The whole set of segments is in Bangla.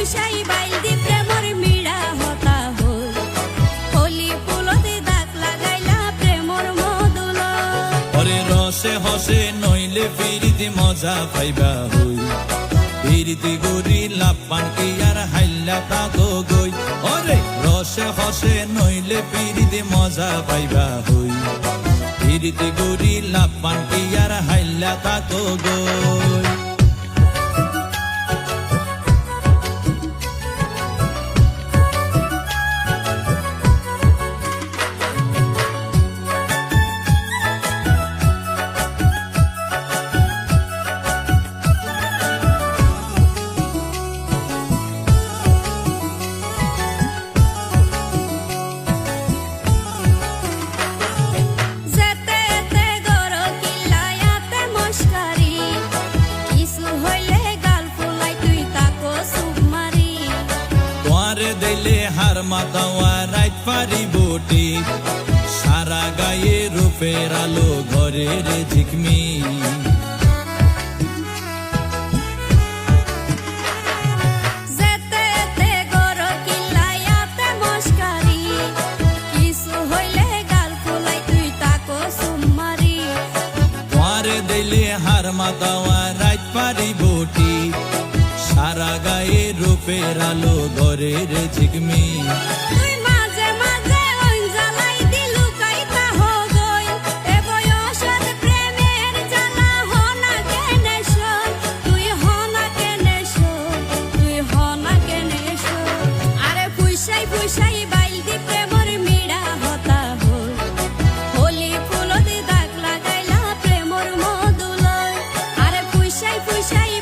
ফুসাই বাইল দি প্রেমর মিড়া হতা হই হলি ফুলতে দাগ লাগাইলা প্রেমর মধুল ওরে রসে হসে নইলে ফিরিতে মজা পাইবা হই ফিরিতে গরি লাপান কি আর হাইলা তাকো গই ওরে রসে হসে নইলে ফিরিতে মজা পাইবা হই ফিরিতে গরি লাপান কি আর হাইলা তাকো গই দিলে হার মাতাওয়া রাইত পারি বটি সারা গায়ে রূপের আলো ঘরের ঝিকমি দিলে হার মাতাওয়া রাইত পারি বটি সারা গায়ে রূপের আলো ঘরের ঝিকমি তুই মাঝে মাঝে ওই জ্বালাই দিলু কাইতা হো গই এ বয়সত প্রেমের জ্বালা হনা কেনে শোন তুই হনা কেনে শোন তুই হনা কেনে শোন আরে ফুসাই ফুসাই বাইল দি প্রেমর মিড়া হতা হই হলি ফুলতে দাগ লাগাইলা প্রেমর মধুল আরে ফুসাই ফুসাই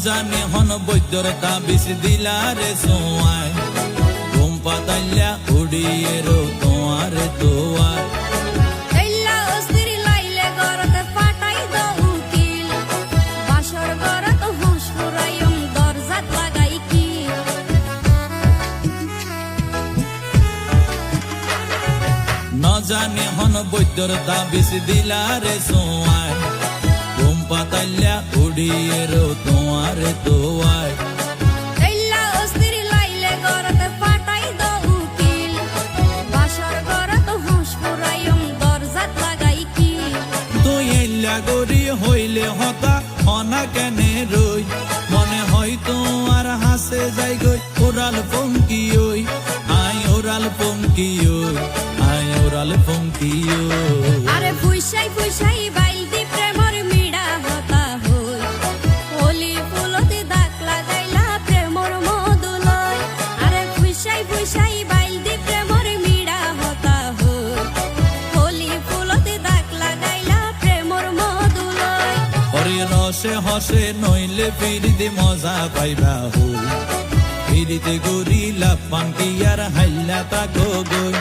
জানে হন বৈদ্যর তাবিজ দিলারে সোয়াই ঘুম পাতাইলা উড়িয়ে রো তোমার দোয়ার এল্লা অস্থির লাইলে গরতে ফাটাই দো উকিল বাসর গরত হুঁশ ফুরাইম দরজাত লাগাই কি ন জানে হন বৈদ্যর তাবিজ দিলারে সোয়াই ঘুম পাতাইলা উড়িয়ে রো তোমার দোয়ার এল্লা অস্থির লাইলে গরতে ফাটাই দো উকিল বাসর গরত হুঁশ ফুরাইম দরজাত লাগাই কি তুই এল্লা গরি হইলে হতা হনা কেনে রই মনে হয় তোমার হাসে যাই গই ওরাল পঙ্কি ওই আই ওরাল পঙ্কি ওই আই ওরাল পঙ্কি ওই আরে ফুসাই ফুসাই বাইল দি প্রেমর মিড়া হতা হই হলি ফুলতে দাগ লাগাইলা প্রেমর মধুল আরে ফুসাই ফুসাই বাইল দি প্রেমর মিড়া হতা হই হলি ফুলতে দাগ লাগাইলা প্রেমর মধুল ওরে রসে হসে নইলে ফিরিতে মজা পাইবা হই ফিরিতে গরি লাপান কি আর হাইলা তাকো গই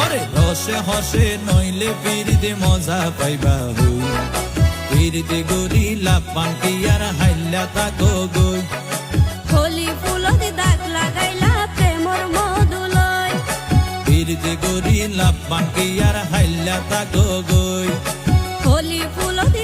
ওরে রসে হসে নইলে ফিরিতে মজা পাইবা হই ফিরিতে গরি লাপান কি আর হাইলা তাকো গই হলি ফুলতে দাগ লাগাইলা প্রেমর মধুল ফিরিতে গরি লাপান কি আর হাইলা তাকো গই হলি ফুলতে